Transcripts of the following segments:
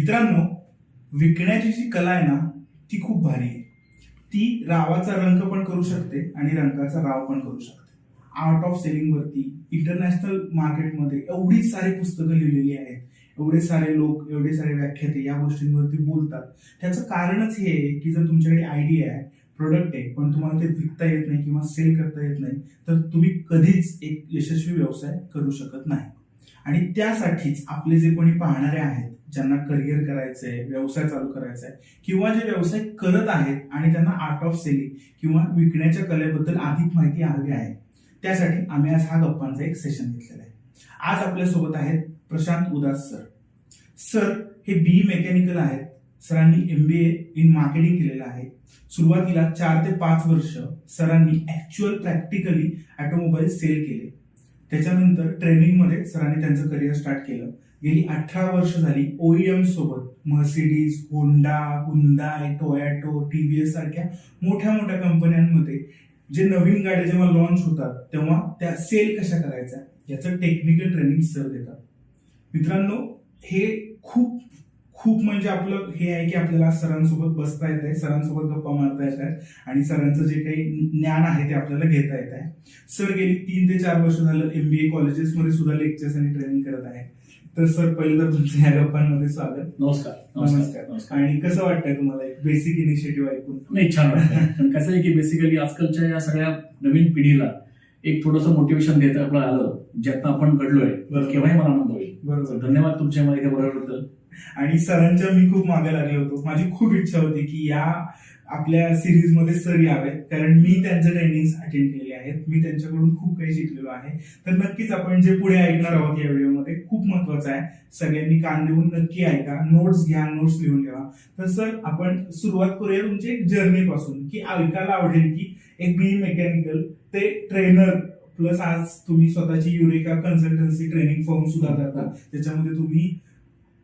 मित्रांनो, विकण्याची जी कला आहे ना ती खूप भारी आहे. ती रावाचा रंग पण करू शकते आणि रंगाचा राव पण करू शकते. आर्ट ऑफ सेलिंग वरती इंटरनॅशनल मार्केटमध्ये एवढी सारी पुस्तकं लिहिलेली आहेत, एवढे सारे लोक, एवढे सारे व्याख्याते या गोष्टींवरती बोलतात. त्याचं कारणच हे आहे की जर तुमच्याकडे आयडिया आहे, प्रोडक्ट आहे, पण तुम्हाला ते विकता येत नाही किंवा सेल करता येत नाही, तर तुम्ही कधीच एक यशस्वी व्यवसाय करू शकत नाही. आणि त्यासाठीच आपले जे कोणी पाहणारे आहेत, ज्यांना करिअर करायचंय, व्यवसाय चालू करायचा आहे, किंवा जे व्यवसाय करत आहेत आणि त्यांना आर्ट ऑफ सेलिंग किंवा विकण्याच्या कलेबद्दल अधिक माहिती हवी आहे, त्यासाठी आम्ही आज हा गप्पांचा एक सेशन घेतलेला आहे. आज आपल्यासोबत आहेत प्रशांत उदास सर. सर हे BE मेकॅनिकल आहेत. सरांनी MBA इन मार्केटिंग केलेलं आहे. सुरुवातीला 4 ते 5 वर्ष सरांनी ऍक्च्युअल प्रॅक्टिकली ऑटोमोबाईल सेल केले. त्याच्यानंतर ट्रेनिंगमध्ये सरांनी त्यांचं करिअर स्टार्ट केलं. गेली 18 वर्ष झाली OEM सोबत Mercedes, Honda, Hyundai, Toyota, TVS सारख्या मोठ्या मोठ्या कंपन्यांमध्ये जे नवीन गाड्या जेव्हा लॉन्च होतात तेव्हा त्या सेल कशा करायच्या याचं टेक्निकल ट्रेनिंग सर देतात. मित्रांनो, हे खूप खूप म्हणजे आपलं हे आहे की आपल्याला सरांसोबत बसता येत आहे, सरांसोबत गप्पा मारता येत आहे आणि सरांचं जे काही ज्ञान आहे ते आपल्याला घेता येत आहे. सर गेली 3 ते 4 वर्ष झालं MBA कॉलेजेसमध्ये सुद्धा लेक्चर्स आणि ट्रेनिंग करत आहे. तर सर पहिलं तर तुमच्या या गप्पांमध्ये स्वागत. नमस्कार. आणि कसं वाटतंय तुम्हाला एक बेसिक इनिशिएटिव्ह ऐकून? नाही, छान वाटतं. कसं आहे की बेसिकली आजकालच्या या सगळ्या नवीन पिढीला एक थोडंसं मोटिवेशन देता आपलं आलं, ज्यातनं आपण घडलोय, केव्हाही मला आनंद होईल. बरोबर. धन्यवाद तुमच्या मला इथे बरोबर. आणि सरांच्या मी खूप मागे लागलो होतो. माझी खूप इच्छा होती की या आपल्या सिरीज मध्ये सर यावेत, कारण मी त्यांचे ट्रेनिंग्स अटेंड केलेले आहेत, मी त्यांच्याकडून खूप काही शिकलेलो आहे. तर नक्कीच आपण जे पुढे ऐकणार आहोत या व्हिडिओमध्ये खूप महत्वाचं आहे. सगळ्यांनी कान देऊन नक्की ऐका, नोट्स घ्या, नोट्स लिहून ठेवा. तर सर आपण सुरुवात करूया तुमची एक जर्नी पासून, की ऐकायला आवडेल की एक BE मेकॅनिकल ते ट्रेनर प्लस आज तुम्ही स्वतःची युरेका कन्सल्टन्सी ट्रेनिंग फर्म सुद्धा करता, त्याच्यामध्ये तुम्ही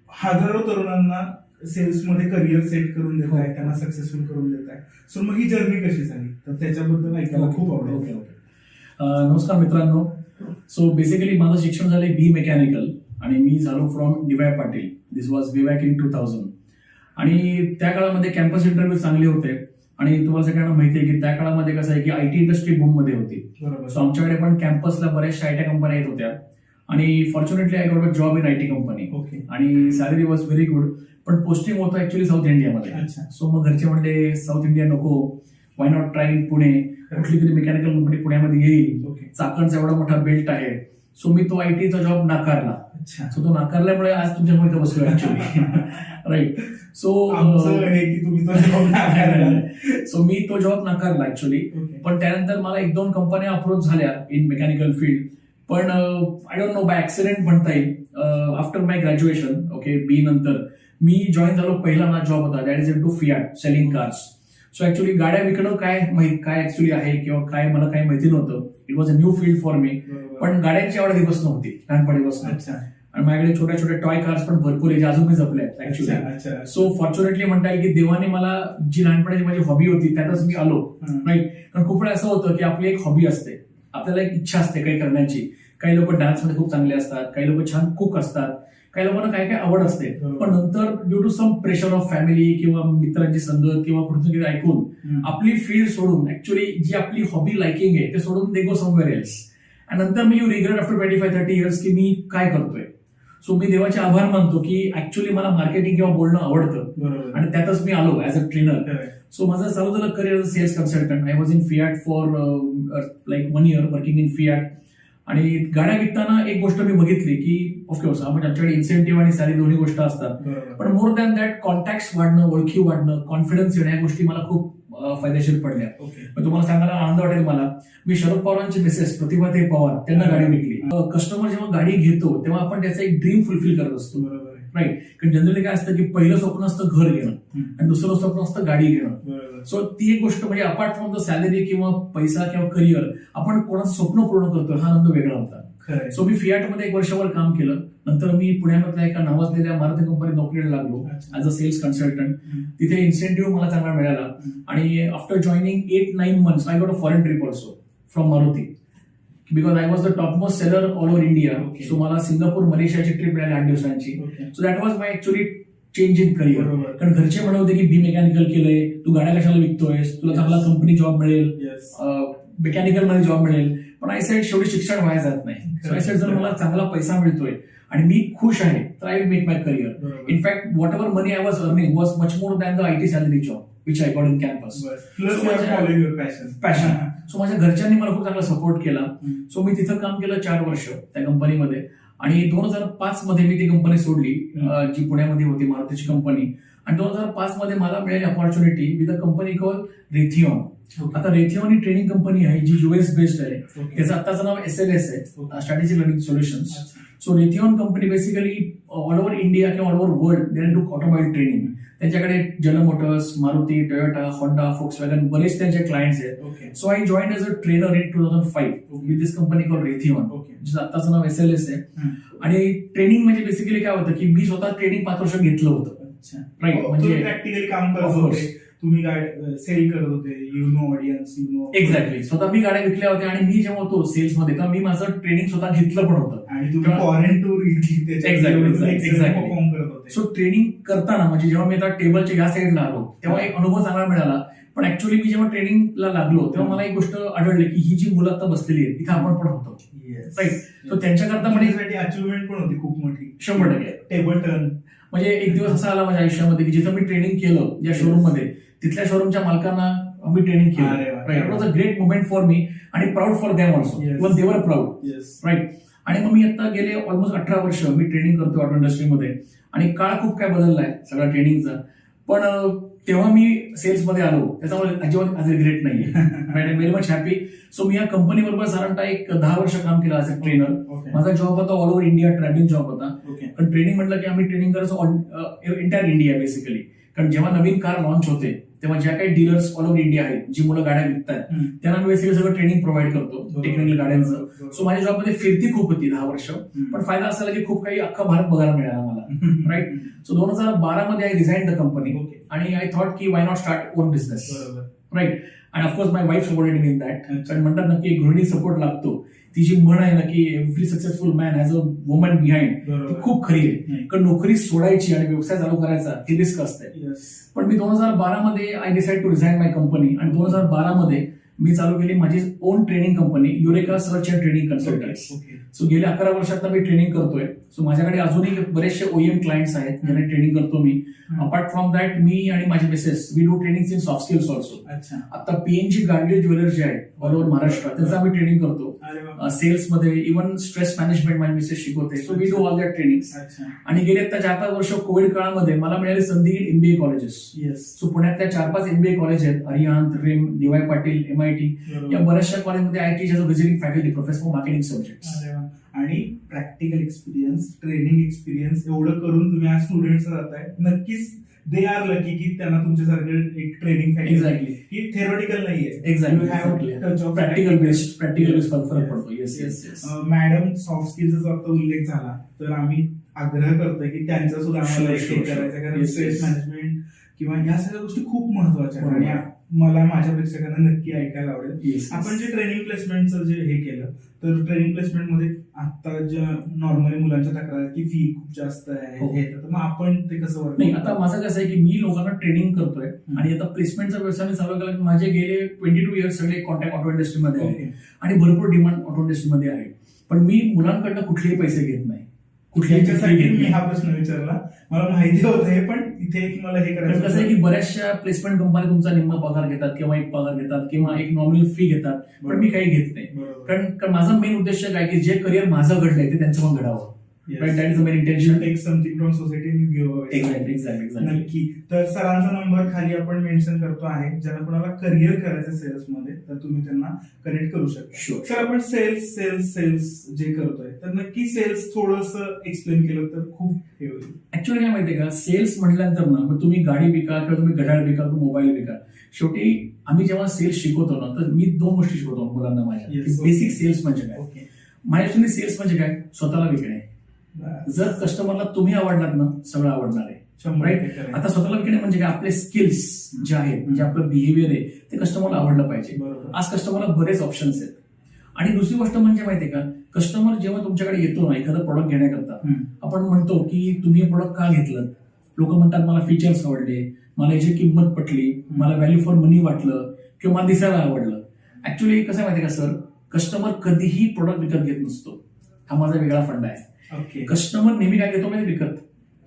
हजारो तरुणांना सेल्स मध्ये करिअर सेट करून देताय, त्यांना सक्सेसफुल करून देताय. सो मग ही जर्नी कशी झाली तर त्याच्याबद्दल ऐकायला खूप आवडेल. नमस्कार मित्रांनो. सो बेसिकली माझं शिक्षण झालंय BE मेकॅनिकल आणि मी झालो from DY Patil. This was way back in 2000. आणि त्या काळामध्ये कॅम्पस इंटरव्ह्यू चांगले होते आणि तुम्हाला सगळ्यांना माहिती आहे की त्या काळामध्ये कसं आहे की IT इंडस्ट्री बूम मध्ये होती. बरोबर. सो आमच्याकडे पण कॅम्पसला बऱ्याचशा IT कंपन्या येत होत्या आणि fortunately I got a job in IT company. Okay. आणि सॅलरी वॉज व्हेरी गुड, पण पोस्टिंग होतं ऍक्च्युअली साऊथ इंडियामध्ये. अच्छा. सो मग घरचे म्हणले साऊथ इंडिया नको, why not try in Pune, कुठली तरी मेकॅनिकल कंपनी पुण्यामध्ये येईल, ओके. चाकणचा एवढा मोठा बेल्ट आहे. सो मी तो ITचा जॉब नाकारला. अच्छा. सो तो नाकारल्यामुळे आज तुमच्यामध्ये बसलो ऍक्च्युअली. राईट. सो हे की तुम्ही तो job नाकारला. सो मी तो जॉब नाकारला ऍक्च्युअली. ओके. पण त्यानंतर मला 1-2 कंपन्या अप्रोच झाल्या इन मेकॅनिकल फील्ड. पण I don't know, by accident म्हणता येईल, after my graduation, okay, BE नंतर मी जॉईन झालो. पहिला माझा जॉब होता that is in to Fiat, selling cars. So actually गाड्या विकणं काय ऍक्च्युअली आहे किंवा काय मला काही माहिती नव्हतं. It was a new field for me. पण गाड्यांची आवड दिवस नव्हती लहानपणीपासून. अच्छा. आणि माझ्याकडे छोट्या छोट्या टॉय कार्स पण भरपूर आहे, जे अजून मी जपले आहेत ऍक्च्युली. अच्छा. सो फॉर्च्युनेटली म्हणता येईल की देवाने मला जी लहानपणाची माझी हॉबी होती त्यातच मी आलो. राईट. कारण खूप वेळा असं होतं की आपली एक हॉबी असते, आपल्याला एक इच्छा असते काही करण्याची. काही लोक डान्समध्ये खूप चांगले असतात, काही लोक छान कुक असतात, काही लोकांना काय काय आवड असते. पण नंतर due to some pressure of family किंवा मित्रांची संगत किंवा कुठून ऐकून आपली फील्ड सोडून, ऍक्च्युअली जी आपली हॉबी लाइकिंग आहे ते सोडून दे गो समवेअर एल्स. आणि नंतर me you regret after 25-30 years की मी काय करतोय. सो मी देवाचे आभार मानतो की ऍक्च्युअली मला मार्केटिंग किंवा बोलणं आवडतं आणि त्यातच मी आलो ऍज अ ट्रेनर. सो माझं चालू झालं career sales consultant. I was in Fiat for like 1 year working in Fiat. आणि गाड्या विकताना एक गोष्ट मी बघितली की ऑफकोर्स म्हणजे आमच्याकडे इन्सेंटिव्ह आणि सॅलरी दोन्ही गोष्ट असतात, पण मोर दॅन दॅट कॉन्टॅक्ट वाढणं, ओळखी वाढणं, कॉन्फिडन्स येणं, या गोष्टी मला खूप फायदेशीर पडल्या. तुम्हाला सांगायला आनंद वाटेल मला, मी शरद पवारांची मिसेस प्रतिभाताई पवार त्यांना गाडी विकली. कस्टमर जेव्हा गाडी घेतो तेव्हा आपण त्याचं एक ड्रीम फुलफिल करत असतो. राईट. कारण जनरली काय असतं की पहिलं स्वप्न असतं घर घेणं आणि दुसरं स्वप्न असतं गाडी घेणं. सो ती एक गोष्ट म्हणजे अपार्ट फ्रॉम द सॅलरी किंवा पैसा किंवा करिअर, आपण कोणाचं स्वप्न पूर्ण करतो हा आनंद वेगळा होता. सो मी फियाटमध्ये 1 वर्षभर काम केलं. नंतर मी पुण्यामधल्या एका नावाजलेल्या मारुती कंपनीत नोकरीला लागलो ऍज अ सेल्स कन्सल्टंट. तिथे इन्सेंटिव्ह मला चांगला मिळाला आणि after joining 8-9 months I got a foreign trip also from Maruti, because I was the top most seller all over India. So मला सिंगापूर, मलेशियाची ट्रिप मिळाली 8 दिवसांची. So that was my actually change in career. बरोबर. कारण घरचे म्हणत होते की बी mechanical केलंय, तू गाड्या कशाला विकतोयस, तुला चांगला कंपनी जॉब मिळेल, Yes. मेकॅनिकल मध्ये जॉब मिळेल. पण आय सेड शेवटी शिक्षण वाया जात नाही. सो आय सेड जर मला चांगला पैसा मिळतोय आणि मी खुश आहे तर I will make my career. बरोबर. In fact whatever money I was earning was much more than the IT salary job which I got in campus. Plus So you are माझ्या- following your passion. Passion. So माझ्या घरच्यांनी मला खूप चांगला support केला. हम्म. So मी तिथं काम केलं 4 वर्ष त्या कंपनीमध्ये. आणि 2005 मध्ये मी ती कंपनी सोडली, जी पुण्यामध्ये होती, मारुतीची कंपनी. आणि 2005 मध्ये मला मिळाली opportunity with a company call Raytheon. Okay. आता रेथिऑन ही ट्रेनिंग कंपनी आहे जी US बेस्ड आहे. Okay. त्याचं आताचं नाव SLS आहे, Okay. Strategic learning solutions. अच्छा. So Raytheon company basically all over India किंवा all over world they do automobile training. त्यांच्याकडे General Motors, Maruti, Toyota, Honda, Volkswagen बरेच त्यांचे क्लायंट्स आहेत. Okay. So I join as a trainer in 2005 with this company call Raytheon, Okay. जिचं आताचं नाव SLS आहे. हम्म. आणि ट्रेनिंग म्हणजे बेसिकली काय होतं की मी स्वतः ट्रेनिंग 5 वर्ष घेतलं होतं. अच्छा. Right, म्हणजे- प्रॅक्टिकली काम करत Of होते, course. तुम्ही सेल करत होते, you know audience, you know. Exactly. स्वतः मी गाड्या विकल्या होत्या आणि मी जेव्हा होतो सेल्समध्ये तेव्हा मी माझं ट्रेनिंग स्वतः घेतलं पण होतं. आणि तुम्ही तेव्हा- फॉरेन टूर घेतली Exactly. परफॉर्म करत होते. सो ट्रेनिंग करताना म्हणजे जेव्हा मी आता टेबलच्या या साईडला आलो तेव्हा एक अनुभव चांगला मिळाला. पण ऍक्च्युअली मी जेव्हा ट्रेनिंगला लागलो तेव्हा मला एक गोष्ट आढळली की ही जी मुलं आता बसलेली आहेत तिथे आपण पण होतो. Right. So त्यांच्याकरता पण एक अचिव्हमेंट पण होती खूप मोठी. 100%. Table turn. म्हणजे एक दिवस असा आला माझ्या आयुष्यामध्ये की जिथं मी ट्रेनिंग केलं ज्या शोरूम मध्ये, तिथल्या शोरूमच्या मालकांना मी ट्रेनिंग अरे केलं. वा. Right. Was a great movement for me आणि proud for them also. Yes. Even they were proud. Yes. Right. आणि मग मी आता गेले ऑलमोस्ट 18 वर्ष मी ट्रेनिंग करतो ऑटो इंडस्ट्रीमध्ये. आणि काळ खूप काय बदललाय सगळा ट्रेनिंगचा. पण तेव्हा मी सेल्समध्ये आलो त्याच्यामुळे अजिबात आज रिग्रेट नाहीये. I am very much happy. So मी या कंपनी बरोबर साधारणतः एक 10 वर्ष काम केलं ऍज अ ट्रेनर. ओके. माझा जॉब होता all over India, travelling job होता. ओके. पण ट्रेनिंग म्हटलं की आम्ही ट्रेनिंग करायचो इंटायर इंडिया बेसिकली. कारण जेव्हा नवीन कार लॉन्च होते तेव्हा ज्या काही डीलर्स ऑल ओव्हर इंडिया आहेत जी मुलं गाड्या विकतात हम्म. त्यांना मी बेसिकली सगळं ट्रेनिंग प्रोव्हाइड करतो बरोबर. टेक्निकल गाड्यांचं. बरोबर. सो माझ्या जॉबमध्ये फिरती खूप होती 10 वर्ष. पण फायदा असा झाला की खूप काही अख्खा भारत बघायला मिळाला मला. राईट. सो 2012 मध्ये I design the company okay. आणि आय थॉट की why not start on business. बरोबर. राईट. आणि of course my wife supported me in that. अच्छा. कारण म्हणतात ना की गृहिणी सपोर्ट लागतो. ती जी म्हण आहे ना की every successful man has a woman behind, बरोबर. ती खूप खरी आहे. नाही. कारण नोकरी सोडायची आणि व्यवसाय चालू करायचा ही रिस्क असते. येस. पण मी 2012 मध्ये I decide to resign my company. आणि 2012 मध्ये मी चालू केली माझी own training company Eureka search and training consultants. Okay. So गेल्या 11 वर्षात मी ट्रेनिंग करतोय. सो माझ्याकडे अजूनही बरेचसे OEM क्लायंट्स आहेत ज्यांना ट्रेनिंग करतो मी. अपार्ट फ्रॉम दॅट मी आणि माझे Mrs we do training in soft skills also. अच्छा. आता PNG गार्डे ज्वेलर्स जे आहेत ऑल ओव्हर महाराष्ट्र त्यांचं आम्ही ट्रेनिंग करतो. अरे वा. सेल्समध्ये इव्हन स्ट्रेस मॅनेजमेंट माझी मिसेस शिकवते. So we do all that training. अच्छा. आणि गेले आता 4-5 वर्ष कोविड काळामध्ये मला मिळाली संधी in MBA colleges. Yes. So पुण्यातल्या 4-5 MBA कॉलेज आहेत, अरिहंत, रिम, DY पाटील, MIT. या बऱ्याचशा कॉलेजमध्ये I teach visiting faculty professor for marketing subjects. अरे वा. आणि प्रॅक्टिकल एक्सपिरियन्स, ट्रेनिंग एक्सपिरियन्स एवढं करून तुम्ही आज स्टुडंट्स राहताय. नक्कीच दे आर लकी की त्यांना तुमच्यासारखं एक ट्रेनिंग फॅकल्टी एक्झॅक्टली. ही थेरोटिकल नाहीये. एक्झॅक्टली. प्रॅक्टिकल बेस्ड फरक पडतो. Yes yes yes. Madam soft स्किलचा आता उल्लेख झाला तर आम्ही आग्रह करतोय की त्यांचा सुद्धा आम्हाला Sure, एक sure, करायचा. कारण Yes, स्ट्रेस yes. मॅनेजमेंट किंवा या सगळ्या गोष्टी खूप महत्वाच्या आहेत. बरोबर. आणि मला माझ्या प्रेक्षकांना नक्की ऐकायला आवडेल. Yes, आपण जे ट्रेनिंग प्लेसमेंटचं जे हे केलं तर ट्रेनिंग प्लेसमेंटमध्ये आता ज्या नॉर्मली मुलांच्या तक्रार की फी खूप जास्त आहे हो. हे तर मग आपण ते कसं वर्क नाही, आता माझं कसं आहे की मी लोकांना ट्रेनिंग करतोय आणि आता प्लेसमेंटचा व्यवसाय मी चालू केला की माझे गेले 22 इयर्स सगळे कॉन्टॅक्ट ऑटो इंडस्ट्रीमध्ये आहे आणि भरपूर डिमांड ऑटो इंडस्ट्रीमध्ये आहे. पण मी मुलांकडनं कुठलेही पैसे घेत नाही, कुठल्याही fee याच्यासाठी घेत मी नाही. हा प्रश्न विचारला. मला माहिती होतं हे, पण इथे एक मला हे कारण कसं आहे करायचं की बऱ्याचशा प्लेसमेंट कंपन्या तुमचा निम्मा पगार घेतात किंवा एक पगार घेतात किंवा एक नॉमिनल फी घेतात, पण मी काही घेत नाही. बरोबर. कारण माझा मेन उद्देश काय की जे करिअर माझं घडलंय ते त्यांचं पण घडावं. Yes. Right. That is the main intention. Take something from society आणि गिव्ह अवे. एक्झॅक्टली. नक्की. तर सरांचा नंबर खाली आपण मेन्शन करतो आहे. ज्यांना कोणाला करिअर करायचं सेल्स मध्ये तर तुम्ही त्यांना कनेक्ट करू शकता. Sure. सर आपण सेल्स जे करतोय तर नक्की सेल्स थोडस एक्सप्लेन केलं तर खूप हे होईल. ऍक्च्युअली काय माहितीये का, सेल्स म्हटल्यानंतर ना मग तुम्ही गाडी विका किंवा तुम्ही घड्याळ विका किंवा मोबाईल विका, शेवटी आम्ही जेव्हा सेल्स शिकवतो ना तर मी 2 गोष्टी शिकवतो मुलांना माझ्या. Yes. बेसिक सेल्स म्हणजे काय, ओके. माझ्या सेल्स म्हणजे काय, स्वतःला विकणे. जर कस्टमरला तुम्ही आवडलात ना सगळं आवडणार आहे. 100% आता स्वतःला विकणे म्हणजे काय, आपले स्किल्स जे आहेत म्हणजे आपलं बिहेवियर आहे ते कस्टमरला आवडलं पाहिजे. बरोबर. आज कस्टमरला बरेच ऑप्शन्स आहेत. आणि दुसरी गोष्ट म्हणजे माहितीये का, कस्टमर जेव्हा तुमच्याकडे येतो ना एखादं प्रोडक्ट घेण्याकरता, आपण म्हणतो की तुम्ही हे प्रोडक्ट का घेतलं, लोक म्हणतात मला फीचर्स आवडले, मला याची किंमत पटली, मला व्हॅल्यू फॉर मनी वाटलं किंवा मला दिसायला आवडलं. ऍक्च्युली कसं आहे माहिती का सर, कस्टमर कधीही प्रोडक्ट विकत घेत नसतो. हा माझा वेगळा फंडा आहे. ओके. कस्टमर नेहमी काय घेतो माहिती विकत,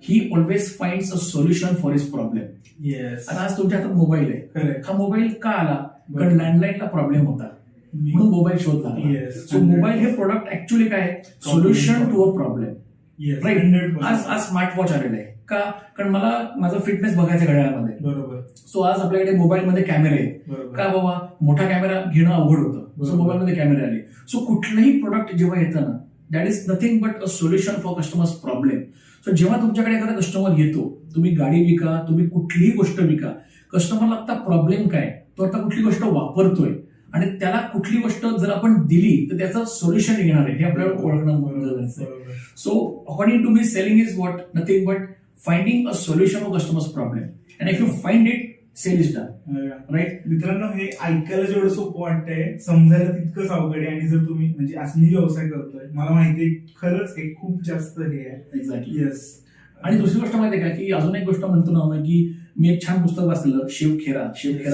ही always finds a solution for his problem. Yes. आता आज तुमच्या हातात मोबाईल आहे. करेक्ट. हा मोबाईल का आला? कारण लँडलाईनला प्रॉब्लेम होता म्हणून मोबाईल शोध लागला. येस. सो मोबाईल हे प्रोडक्ट ऍक्च्युली काय आहे? Solution to a problem. Yes. Right. 100%. आज स्मार्ट वॉच आलेलं आहे का? कारण मला माझं फिटनेस बघायचं घड्याळामध्ये. बरोबर. सो आज आपल्याकडे मोबाईलमध्ये कॅमेरे आहेत. बरोबर. का बाबा मोठा कॅमेरा घेणं अवघड होतं, सो बरोबर. मोबाईलमध्ये कॅमेरे आले. सो कुठलंही प्रोडक्ट जेव्हा येतं ना, that is nothing but a solution for customers problem. So जेव्हा तुमच्याकडे एखादा कस्टमर येतो, तुम्ही गाडी विका, तुम्ही कुठलीही गोष्ट विका, कस्टमरला आता प्रॉब्लेम काय, तो आता कुठली गोष्ट वापरतोय आणि त्याला कुठली गोष्ट जर आपण दिली तर त्याचं सोल्युशन येणार आहे हे आपल्याला ओळखणं गरजेचं आहे. बरोबर. So according to me, selling is what nothing but finding a solution for customers problem, and if you find it, sale is done. Right. मित्रांनो, हे ऐकायला जेवढं सोपं वाटतंय, समजायला तितकंच अवघड आहे. आणि जर तुम्ही म्हणजे असं मी व्यवसाय करतोय, मला माहितीये खरंच हे खूप जास्त हे आहे. एक्झॅक्टली. येस. आणि दुसरी गोष्ट माहिती आहे का, की अजून एक गोष्ट म्हणतो ना की मी एक छान पुस्तक वाचलं, शिव खेरा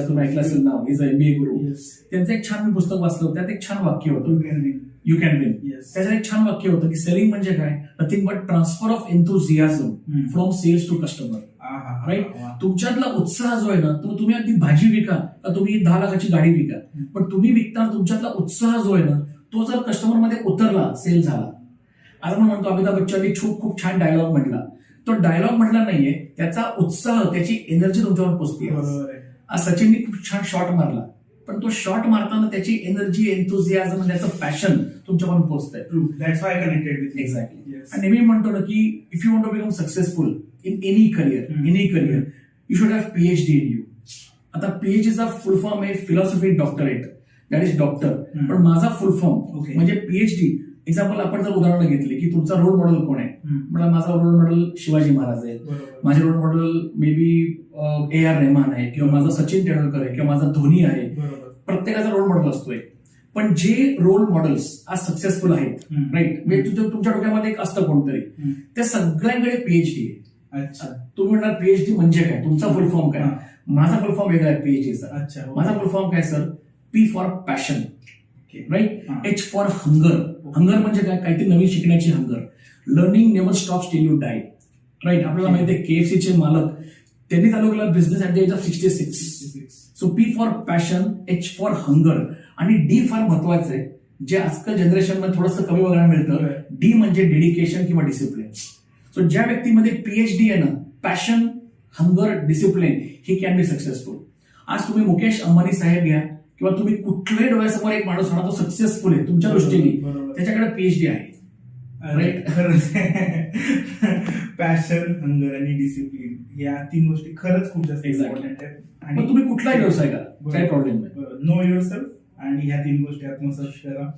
तुम्ही ऐकलं असेल नाव, इज MBA गुरु. येस. त्यांचं एक छान मी पुस्तक वाचलं, त्यात एक छान वाक्य होतं, you can win. You can win. Yes. त्याचं एक छान वाक्य होतं की सेलिंग म्हणजे काय, nothing but transfer of enthusiasm from sales to customer. Right. तुमच्यातला उत्साह जो आहे ना, तो तुम्ही अगदी भाजी विका का तुम्ही 10 लाखाची गाडी विका, पण तुम्ही विकताना तुमच्यातला उत्साह जो आहे ना, तो जर कस्टमर मध्ये उतरला, सेल झाला. आज आपण म्हणतो अमिताभ बच्चननी खूप छान डायलॉग म्हटला, तो डायलॉग म्हटला नाहीये, त्याचा उत्साह, त्याची एनर्जी तुमच्यावर पोचते. बरोबर आहे. आज सचिननी खूप छान शॉट मारला, पण तो शॉट मारताना त्याची एनर्जी, एन्थुझियाझम, त्याचं पॅशन तुमच्यापर्यंत पोहोचतंय. That's why I connected with. Exactly. Yes. आणि नेहमी म्हणतो ना की if you want to become successful in any career, you should have PhD in you. आता PhDचा फुल फॉर्म आहे philosophy doctorate, that is doctor. पण माझा फुल फॉर्म Okay. म्हणजे PhD. एक्झाम्पल आपण जर उदाहरण घेतले की तुमचा रोल मॉडेल कोण आहे, मला माझा रोल मॉडेल शिवाजी महाराज आहे, बरोबर. माझे role model may be AR Rahman आहे, किंवा माझा सचिन तेंडुलकर आहे, किंवा माझा धोनी आहे. बरोबर. प्रत्येकाचा रोल मॉडेल असतोय. पण जे रोल मॉडेल्स आज सक्सेसफुल आहेत, राईट, म्हणजे तुमच्या डोक्यामध्ये एक असतं कोणतरी, त्या सगळ्यांकडे PhD आहे. अच्छा. तुम्ही म्हणणार PhD म्हणजे काय, तुमचा फुल फॉर्म काय? हा. माझा फुल फॉर्म वेगळा आहे PhDचा. अच्छा. माझा फुल फॉर्म काय sir? P for passion, right. हा. H for hunger. हंगर म्हणजे काय? काहीतरी नवीन शिकण्याची hunger. Learning never stops till you die. Right. आपल्याला माहिती आहे KFC चे मालक, त्यांनी चालू केला business at the age of 66. So P for passion, H for hunger, आणि D फार महत्वाचं आहे, जे आजकाल जनरेशन मध्ये थोडंसं कमी बघायला मिळतं. D म्हणजे डेडिकेशन किंवा डिसिप्लिन. सो ज्या व्यक्तीमध्ये PhD आहे ना, passion, hunger, discipline, he can be successful. आज तुम्ही मुकेश अंबानी साहेब घ्या किंवा तुम्ही कुठल्याही डोळ्यासमोर एक माणूस म्हणा तो सक्सेसफुल आहे तुमच्या दृष्टीने, त्याच्याकडे PhD आहे. राईट. पॅशन, हंगर आणि डिसिप्लिन, या 3 गोष्टी खरंच खूप जास्त इम्पॉर्टंट आहेत. आणि तुम्ही कुठलाही व्यवसाय करा, काही प्रॉब्लेम नाही. नो युअर सेल्फ, आणि ह्या 3 गोष्टी आत्मसात करा.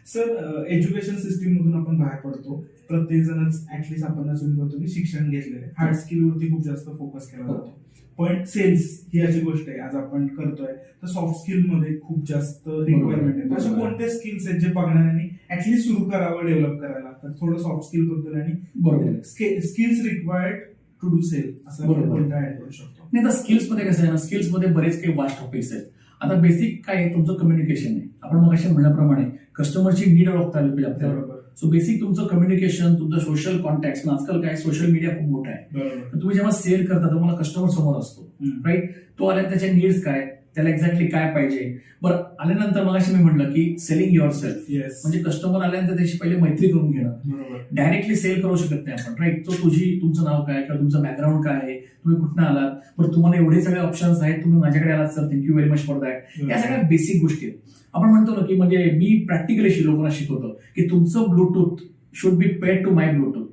सर, एज्युकेशन सिस्टीम मधून आपण बाहेर पडतो, प्रत्येक जणच ऍटलीस्ट आपण असं करतो की शिक्षण घेतलेलं आहे, हार्ड स्किल वरती खूप जास्त फोकस केला जातो. पण सेल्स ही अशी गोष्ट आहे आज आपण करतोय, तर सॉफ्ट स्किल मध्ये खूप जास्त रिक्वायरमेंट आहे. असे कोणते स्किल्स आहेत जे बघणाऱ्यांनी ऍटलीस्ट सुरू करावं, डेव्हलप करायला? तर थोडं सॉफ्ट स्किल बद्दल आणि बरोबर skills required to do sale असं कोणता ऍड करू शकतो? नाही, तर स्किल्स मध्ये कसं आहे ना, स्किल्स मध्ये बरेच काही वास्ट टॉपिक्स आहेत. आता बेसिक काय आहे, तुमचं कम्युनिकेशन आहे. आपण मग अशा म्हणल्याप्रमाणे कस्टमरची नीड ओळखता आली पाहिजे आपल्याला. बरोबर. सो बेसिक तुमचं कम्युनिकेशन, तुमचं सोशल कॉन्टॅक्ट. आजकाल काय सोशल मीडिया खूप मोठा आहे. बरोबर. तुम्ही जेव्हा सेल करता तुम्हाला कस्टमर समोर असतो, राईट. तो आल्या त्याच्या नीड्स काय, त्याला एक्झॅक्टली काय पाहिजे. बरं, आल्यानंतर मग अशी मी म्हटलं की सेलिंग युअर सेल्फ, येस. म्हणजे कस्टमर आल्यानंतर त्याची पहिले मैत्री करून घेणं. बरोबर. डायरेक्टली सेल करू शकत नाही आपण, राईट. तो तुमचं नाव काय किंवा तुमचं बॅकग्राऊंड काय आहे, तुम्ही कुठनं आलात, बरं तुम्हाला एवढे सगळे ऑप्शन्स आहेत, तुम्ही माझ्याकडे आलात sir, thank you very much for that. या सगळ्या बेसिक गोष्टी आहेत. आपण म्हणतो ना की म्हणजे मी प्रॅक्टिकली लोकांना शिकवतो की तुमचं Bluetooth should be pair to my Bluetooth.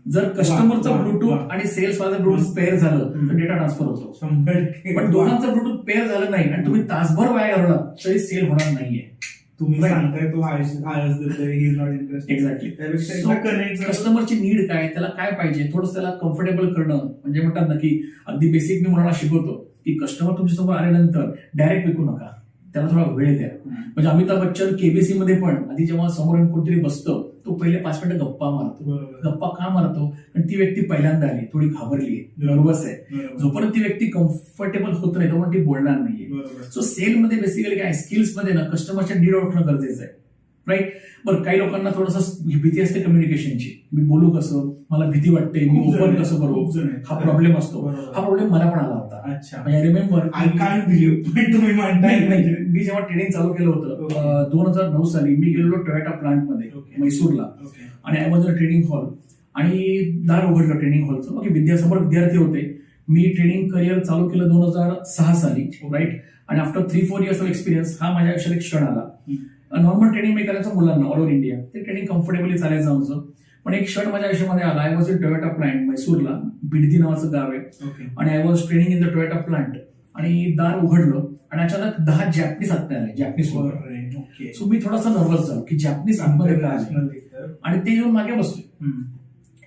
जर कस्टमरचं ब्लूटूथ आणि सेल्स वाल्याचं ब्लूटूथ पेअर झालं तर डेटा ट्रान्सफर होतो. 100%. पण दोघांचं ब्लूटूथ पेअर झालं नाही आणि तुम्ही तासभर वाया घालवला तरी सेल होणार नाहीये. तुम्ही सांगताय तो आयस देतोय, he is not interested. Exactly. त्यापेक्षा एकदा कनेक्ट. कस्टमरची नीड काय, त्याला काय पाहिजे, थोडंसं त्याला कम्फर्टेबल करणं. म्हणजे म्हणतात ना की अगदी बेसिक मी मुलांना शिकवतो की कस्टमर तुमच्यासमोर आल्यानंतर डायरेक्ट विकू नका, त्याला थोडा वेळ द्या. म्हणजे अमिताभ बच्चन KBC मध्ये पण आधी जेव्हा समोर कोणतरी बसतं तो पहिले 5 मिनिटं गप्पा मारतो. बरोबर. गप्पा का मारतो? कारण ती व्यक्ती पहिल्यांदा आली, थोडी घाबरली आहे, नर्वस आहे. बरोबर. जोपर्यंत ती व्यक्ती कम्फर्टेबल होत नाही तोपर्यंत ती बोलणार नाहीये. बरोबर. सो सेलमध्ये बेसिकली काय स्किल्स मध्ये ना कस्टमरच्या नीड ओळखणं गरजेचं आहे. राईट. बरं, काही लोकांना थोडंसं भीती असते कम्युनिकेशनची. मी बोलू कसं, मला भीती वाटते, मी खूप जण ओपन आहेत, कसं करू, खूप जण आहेत. हा प्रॉब्लेम असतो. बरोबर. हा प्रॉब्लेम मला पण आला होता. अच्छा. I remember I can't believe, पण तुम्ही म्हणताय. नाही, मी जेव्हा ट्रेनिंग चालू केलं होतं 2009 साली मी गेलेलो टोयोटा प्लांटमध्ये Okay. मैसूरला. ओके. आणि I was a training hall आणि दार उघडलं ट्रेनिंग हॉलचं. ओके, विद्यासमोर विद्यार्थी होते. मी ट्रेनिंग करिअर चालू केलं 2006 साली. राईट. आणि आफ्टर 3-4 इयर्स ऑफ एक्सपिरियन्स हा माझ्या आयुष्यात एक क्षण आला. नॉर्मल ट्रेनिंग मी करायचं मुलांना ऑल ओव्हर इंडिया. ते ट्रेनिंग कम्फर्टेबली चालायचं आमचं. पण एक क्षण माझ्या आयुष्यामध्ये आला. I was in Toyota plant मैसूरला, बिडदी नावाचं गाव आहे. ओके. आणि I was training in the Toyota plant. आणि दार उघडलं आणि अचानक 10 जॅपनीज आतमध्ये आले, जॅपनीज लोक. ओके. सो मी थोडासा नर्वस झालो की जॅपनीज आतमध्ये का आले, आणि ते येऊन मागे बसले.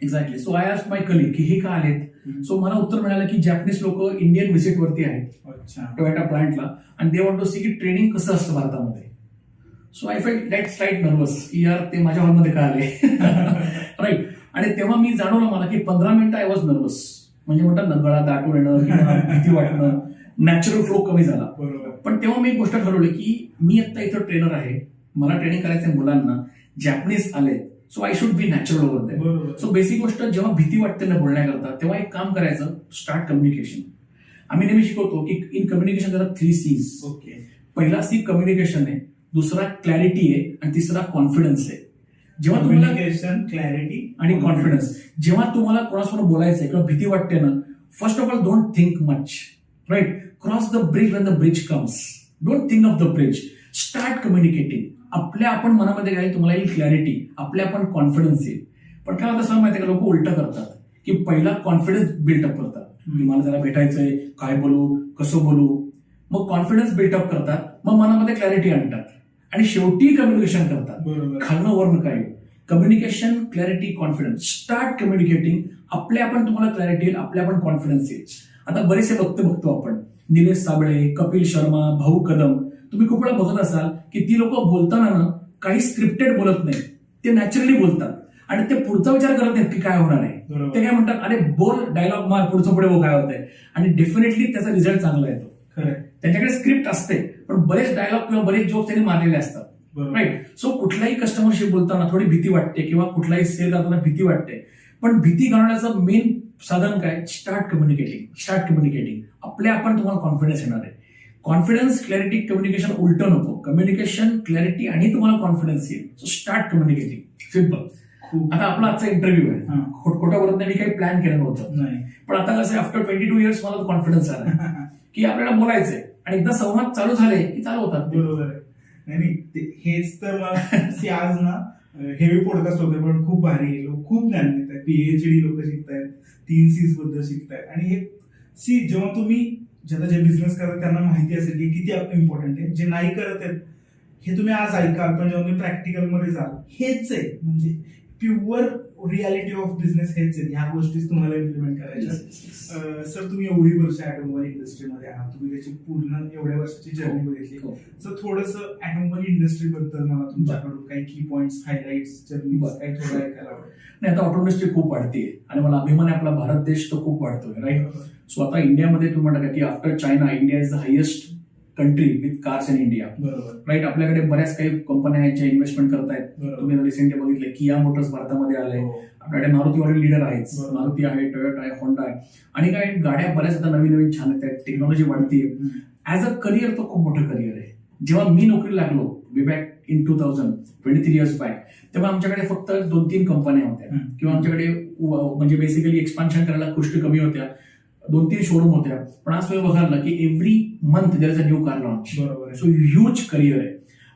Exactly. So I asked my colleague की हे का आलेत. सो मला उत्तर मिळालं की जॅपनीज लोक इंडियन व्हिजिट वरती आहेत अच्छा. टोयोटा प्लांटला, आणि दे वॉन्ट टू सी की ट्रेनिंग कसं असतं भारतामध्ये. So I felt that slight nervous की यार ते माझ्या हॉलमध्ये का आले. राईट. आणि तेव्हा मी जाणवलं मला की 15 मिनिटं आय वॉज नर्वस. म्हणजे म्हणतात ना गळा दाटून येणं किंवा भीती वाटणं, नॅचरल फ्लो कमी झाला. बरोबर. पण तेव्हा मी एक गोष्ट ठरवली की मी आता इथं ट्रेनर आहे, मला ट्रेनिंग करायचं मुलांना, जॅपनीज आले, so I should be natural over that. बरोबर. सो बेसिक गोष्ट जेव्हा भीती वाटते ना बोलण्याकरता, तेव्हा एक काम करायचं, स्टार्ट कम्युनिकेशन. आम्ही नेहमी शिकवतो की इन कम्युनिकेशन जरा 3 C's. ओके. पहिला सी कम्युनिकेशन आहे, दुसरा क्लॅरिटी आहे, आणि तिसरा कॉन्फिडन्स आहे. जेव्हा तुम्हाला कम्युनिकेशन, क्लॅरिटी आणि कॉन्फिडन्स, जेव्हा तुम्हाला कोणासमोर बोलायचंय किंवा भीती वाटते ना, first of all don't think much. Right. Cross the bridge when the bridge comes. Don't think of the bridge. Start communicating. आपल्या आपण मनामध्ये काय तुम्हाला येईल क्लॅरिटी, आपल्या आपण कॉन्फिडन्स येईल. पण काय होतं माहिती का, लोक उलट करतात की पहिला कॉन्फिडन्स बिल्डअप करतात की मला त्याला भेटायचंय, काय बोलू, कसं बोलू. मग कॉन्फिडन्स बिल्डअप करतात, मग मनामध्ये क्लॅरिटी आणतात, आणि शेवटी कम्युनिकेशन करतात. बरोबर. खालनं वरनं काय. Communication, clarity, confidence. Start communicating. आपल्या आपण तुम्हाला क्लॅरिटी येईल, आपल्या आपण कॉन्फिडन्स येईल. आता बरेचसे बघतो आपण, निलेश साबळे, कपिल शर्मा, भाऊ कदम. तुम्ही खूप वेळा बघत असाल की ती लोक बोलताना ना काही स्क्रिप्टेड बोलत नाही, ते नॅचरली बोलतात, आणि ते पुढचा विचार करत नाहीत की काय होणार आहे. बरोबर. ते काय म्हणतात, अरे बोल, डायलॉग मार, पुढचं पुढे बघ काय होतंय, आणि डेफिनेटली त्याचा रिझल्ट चांगला येतो. खरं. त्यांच्याकडे स्क्रिप्ट असते, पण बरेच डायलॉग किंवा बरेच जोक त्यांनी मारलेले असतात. बरोबर. राईट. सो कुठल्याही कस्टमरशी बोलताना थोडी भीती वाटते, किंवा कुठलाही सेल करताना भीती वाटते, पण भीती घालवण्याचं मेन साधन काय, स्टार्ट कम्युनिकेटिंग. Start communicating. आपल्या आपण तुम्हाला कॉन्फिडन्स येणार आहे. कॉन्फिडन्स, क्लॅरिटी, कम्युनिकेशन उलटं नको. कम्युनिकेशन, क्लॅरिटी, आणि तुम्हाला कॉन्फिडन्स येईल. So start communicating. सिम्पल. आता आपला आजचा इंटरव्ह्यू आहे, हां. खोटं बोलत नाही, मी काही प्लॅन केलं नव्हतं. नाही. पण आता कसं आफ्टर 22 इयर्स मला कॉन्फिडन्स आला की आपल्याला बोलायचंय, आणि एकदा संवाद चालू झाले की चालू होतात. बरोबर आहे. नाही हेच तर मला सी आज ना हेवी पॉडकास्ट होते, पण खूप भारी, लोक खूप ज्ञान देत आहेत. PhD लोक शिकतायत, 3 C's बद्दल शिकतायत. आणि हे सी जेव्हा तुम्ही ज्याला जे बिझनेस करतात त्यांना माहिती असेल की किती इम्पॉर्टंट आहे. जे नाही करत आहेत हे तुम्ही आज ऐका, पण जेव्हा तुम्ही प्रॅक्टिकल मध्ये जाल हेच आहे, म्हणजे प्युअर रियालिटी ऑफ बिझनेस हेच आहे. ह्या गोष्टी तुम्हाला इम्प्लिमेंट करायच्या. सर तुम्ही एवढी वर्ष ऑटोमोबाईल इंडस्ट्रीमध्ये आहात, तुम्ही त्याची पूर्ण एवढ्या वर्षाची जर्नी बघितली. सर थोडंसं ऑटोमोबाईल इंडस्ट्री बद्दल मला तुमच्याकडून काही की पॉइंट्स, हायलाइट्स, जर्नी काही थोडं ऐकायला आवडेल. नाही, आता ऑटो इंडस्ट्री खूप वाढते, आणि मला अभिमान आहे, आपला भारत देश तो खूप वाढतोय. राईट. सो आता इंडियामध्ये तुम्ही म्हणता की after China, India is the highest country with cars in India. बरोबर. राईट. आपल्याकडे बऱ्याच काही कंपन्या आहेत ज्या इन्व्हेस्टमेंट करतायत. बरोबर. तुम्ही रिसेंटली बघितलं किया मोटर्स भारतामध्ये आलंय. हो. आपल्याकडे मारुतीवाले लीडर आहेत. बरोबर. मारुती आहे, टोयोटा आहे, होंडा आहे, आणि काय गाड्या बऱ्याच आता नवीन नवीन छान आहेत. टेक्नॉलॉजी वाढतीये. ऍज अ करिअर तो खूप मोठं करिअर आहे. जेव्हा मी नोकरी लागलो वे बॅक इन 23 इयर्स बॅक, तेव्हा आमच्याकडे फक्त 2-3 कंपन्या होत्या, किंवा आमच्याकडे म्हणजे बेसिकली एक्सपान्शन करायला गोष्टी कमी होत्या, 2-3 शोरूम होत्या. पण आज तुम्ही बघाल की every month there is a new car launch. So huge career आहे.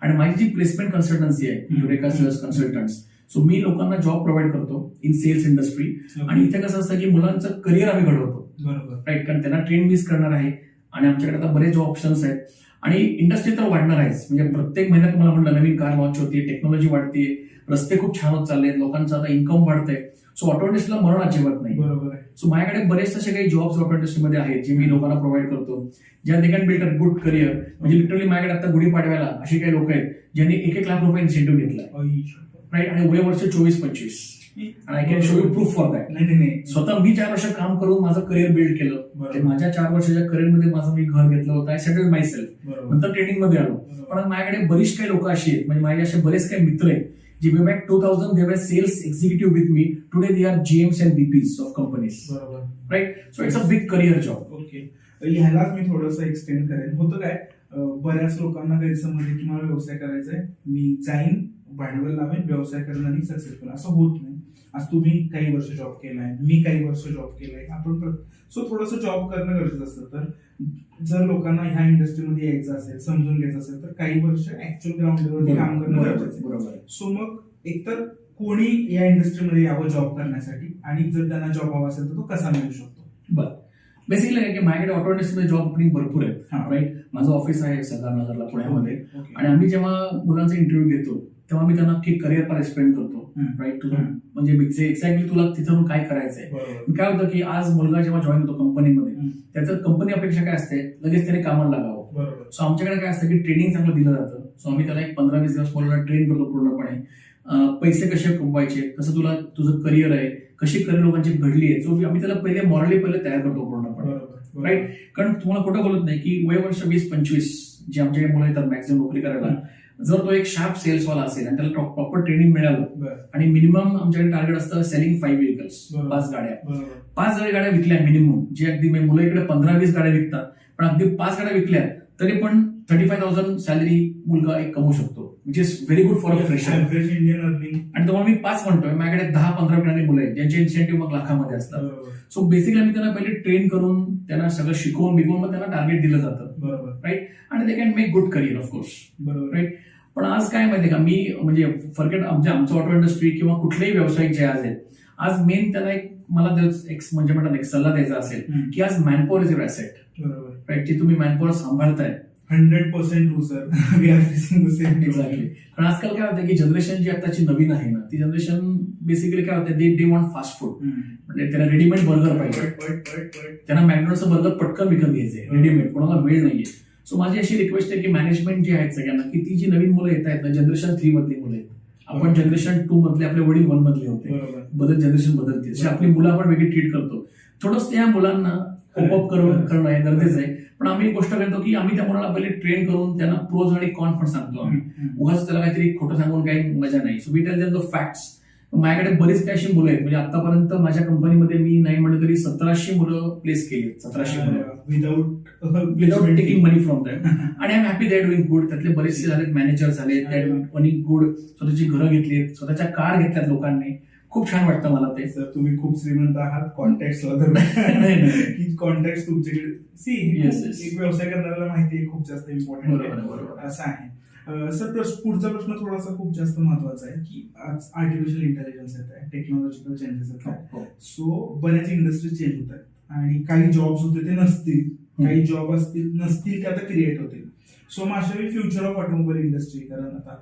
आणि माझी जी प्लेसमेंट कन्सल्टन्सी आहे, युरेका सेल्स कन्सल्टंट्स, सो मी लोकांना जॉब प्रोव्हाइड करतो इन सेल्स इंडस्ट्री. आणि इथे कसं असतं की मुलांचं करिअर आम्ही घडवतो. बरोबर. राईट. कारण त्यांना ट्रेन मिस करणार आहे, आणि आमच्याकडे आता बरेच जॉब ऑप्शन्स आहेत, आणि इंडस्ट्री तर वाढणार आहेच. म्हणजे प्रत्येक महिन्यात तुम्हाला म्हणलं नवीन कार लॉन्च होते, टेक्नॉलॉजी वाढते, रस्ते खूप छान होत चालले, लोकांचं आता इन्कम वाढतंय. सो ऑटो इंडस्ट्रीला मरण अजिबात नाही. बरोबर आहे. सो माझ्याकडे बरेच असे काही जॉब्स ऑटो इंडस्ट्रीमध्ये आहेत जे मी लोकांना प्रोव्हाइड करतो, ज्या they can build a good career. म्हणजे लिटरली माझ्याकडे आता गुढीपाडव्याला असे काही लोक आहेत ज्यांनी 1-1 लाख रुपये इन्सेंटिव्ह घेतलाय. राईट, आणि वय वर्ष 24-25, आणि I can show you proof for that. नाही स्वतः मी 4 वर्ष काम करून माझं करिअर बिल्ड केलं. बरोबर. माझ्या 4 वर्षाच्या करिअरमध्ये माझं मी घर घेतलं होतं, आय सेटल माय सेल्फ. बरोबर. नंतर ट्रेनिंग मध्ये आलो. पण माझ्याकडे बरीच काही लोक अशी आहेत, म्हणजे माझे असे बरेच काही मित्र आहेत जे वे back 2000 they were sales executive with me. Today they are GMs and VPs of companies. बरोबर. Right, so it's a big career job. Okay, ह्यालाच मी थोडंसं एक्सटेंड करेन. होतं काय, बऱ्याच लोकांना गैरसमज आहे की मला व्यवसाय करायचा आहे, मी जाईन भांडवल लावेन व्यवसाय करणं आणि सक्सेसफुल. असं होत नाही. आज तुम्ही काही वर्ष जॉब केलाय, मी काही वर्ष जॉब केलाय, आपण सो थोडंसं जॉब करणं गरजेचं असतं. तर जर लोकांना ह्या इंडस्ट्रीमध्ये यायचं असेल, समजून घ्यायचं असेल, तर काही वर्ष ऍक्च्युअल ग्राउंड लेवलवरती काम करणं गरजेचं आहे. बरोबर. सो मग एकतर कोणी या इंडस्ट्रीमध्ये यावं जॉब करण्यासाठी, आणि जर त्यांना जॉब हवा असेल तर तो कसा मिळू शकतो? बरं, बेसिकली काय की माझ्याकडे ऑटो इंडस्ट्रीमध्ये जॉब ओपनिंग भरपूर आहेत. हा. राईट, माझं ऑफिस आहे सरदारनगरला पुण्यामध्ये. ओके. आणि आम्ही जेव्हा मुलांचा इंटरव्ह्यू घेतो तेव्हा मी त्यांना की करिअर पर एक्सप्लेन करतो. राईट, तुला म्हणजे एक्झॅक्टली तुला तिथून काय करायचंय. बरोबर. काय होतं की आज मुलगा जेव्हा जॉईन होतो कंपनीमध्ये, त्याचं कंपनी अपेक्षा काय असते, लगेच त्याने कामाला लागावं. बरोबर. सो आमच्याकडे काय असतं की ट्रेनिंग चांगलं दिलं जातं. सो आम्ही त्याला एक 15-20 दिवस मुलांना ट्रेन करतो पूर्णपणे. पैसे कसे कमवायचे, कसं तुला तुझं करिअर आहे, कशी करिअर लोकांची घडली आहे. सो आम्ही त्याला पहिले पहिले तयार करतो पूर्णपणे. बरोबर. राईट, कारण तुम्हाला खोटं बोलत नाही की वय वर्ष 20-25 जे आमच्याकडे मुलं येतात मॅक्झिमम नोकरी करायला, जर तो एक शार्प सेल्सवाला असेल आणि त्याला प्रॉपर ट्रेनिंग मिळालं, बरं. आणि मिनिमम आमच्याकडे टार्गेट असतं सेलिंग 5 व्हेकल्स, बरोबर. 5 गाड्या. बरोबर. 5 जरी गाड्या विकल्या मिनिमम, जे अगदी मुलं इकडे 15-20 गाड्या विकतात, पण अगदी 5 गाड्या विकल्या तरी पण 35,000 सॅलरी मुलगा एक कमवू शकतो, which is very good for a fresher. Average Indian earning. आणि तुम्हाला मी 5 म्हणतोय, माझ्याकडे 10-15 विकणारी मुलं आहेत ज्यांचे इन्सेंटिव्ह मग लाखामध्ये असतात. बरोबर. सो बेसिकली आम्ही त्यांना पहिले ट्रेन करून त्यांना सगळं शिकवून बिकवून मग त्यांना टार्गेट दिलं जातं. बरोबर. राईट, आणि they can make good career of course. बरोबर. राईट, पण आज काय माहितीये का, मी म्हणजे फॉरगेट आमचं ऑटो इंडस्ट्री किंवा कुठलेही व्यावसायिक जे आज आहेत, आज मेन त्यांना एक मला एक म्हणजे म्हणतात एक सल्ला द्यायचा असेल की आज मॅनपॉवर इज युअर ॲसेट. बरोबर. राईट, जे तुम्ही मॅनपॉवर सांभाळताय 100% true, sir. We are facing the same. Exactly. कारण आजकाल काय होतं की जनरेशन जी आताची नवीन आहे ना, ती जनरेशन बेसिकली काय होतं, दे वॉन्ट फास्ट फूड. म्हणजे त्यांना रेडीमेड बर्गर पाहिजे, त्यांना मॅकडॉनल्डचं बर्गर पटकन विकत घ्यायचंय रेडीमेड, कोणाला वेळ नाहीये. सो माझी अशी रिक्वेस्ट आहे की मॅनेजमेंट जी आहेत सगळ्यांना, की ती जी नवीन मुलं येत आहेत ना, जनरेशन 3 मधली मुलं आहेत. आपण जनरेशन 2 मधले, आपले वडील 1 मधले होते. बदल जनरेशन बदलते, जशी आपली मुलं आपण वेगळी ट्रीट करतो. थोडंसं त्या मुलांना कोपअप करणं हे गरजेचं आहे. पण आम्ही एक गोष्ट करतो की आम्ही त्या मुलाला पहिले ट्रेन करून त्यांना प्रोज आणि कॉन पण सांगतो. आम्ही उगाच त्याला काहीतरी खोटं सांगून काही मजा नाही. So we tell them the facts. माझ्याकडे बरीच काही अशी मुलं आहेत, म्हणजे आतापर्यंत माझ्या कंपनीमध्ये मी नाही म्हटलं तरी 1700 मुलं प्लेस केली. 1700 मुलं without taking money from them. आणि I am happy that doing good. त्यातले बरेचसे झालेत मॅनेजर झाले, अर्निंग गुड, स्वतःची घरं घेतलीत, स्वतःच्या कार घेतल्यात लोकांनी. खूप छान वाटतं मला ते. सर तुम्ही खूप श्रीमंत आहात कॉन्टॅक्टला धरून. की कॉन्टॅक्ट तुमच्याकडे सी एक व्यवसाय करणाऱ्याला माहिती आहे खूप जास्त इम्पॉर्टंट आहे, असं आहे. सर पुढचा प्रश्न थोडासा खूप जास्त महत्वाचा आहे की आज आर्टिफिशियल इंटेलिजन्स येत आहे, टेक्नॉलॉजिकल चेंजेस येत आहेत. सो बऱ्याच इंडस्ट्री चेंज होत आहेत आणि काही जॉब्स होते ते नसतील, काही जॉब नसतील ते आता क्रिएट होतील. सो मग अशा वेळी फ्युचर ऑफ ऑटोमोबाईल इंडस्ट्री, कारण आता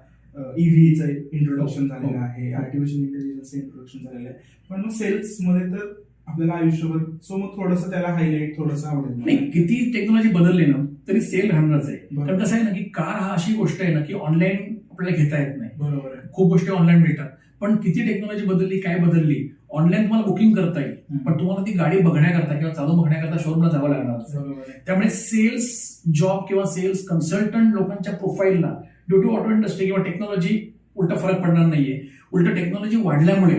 ईव्हीचं इंट्रोडक्शन झालेलं आहे, आर्टिफिशियल इंटेलिजन्सचं इंट्रोडक्शन झालेलं आहे, पण मग सेल्स मध्ये तर आपल्याला आयुष्यभर. सो मग थोडंसं त्याला हायलाइट थोडंसं आवडेल. नाही, किती टेक्नॉलॉजी बदलली ना तरी सेल राहणारच आहे. बरोबर. कारण कसं आहे ना की कार हा अशी गोष्ट आहे ना की ऑनलाईन आपल्याला घेता येत नाही. बरोबर आहे. खूप गोष्टी ऑनलाईन मिळतात, पण किती टेक्नॉलॉजी बदलली, काय बदलली. ऑनलाईन तुम्हाला बुकिंग करता येईल, पण तुम्हाला ती गाडी बघण्याकरता किंवा चालू बघण्याकरता शोरूमला जावं लागणार. बरोबर आहे. त्यामुळे सेल्स जॉब किंवा सेल्स कन्सल्टंट लोकांच्या प्रोफाईलला ड्यू टू ऑटो इंडस्ट्री किंवा टेक्नॉलॉजी उलटा फरक पडणार नाहीये. उलट टेक्नॉलॉजी वाढल्यामुळे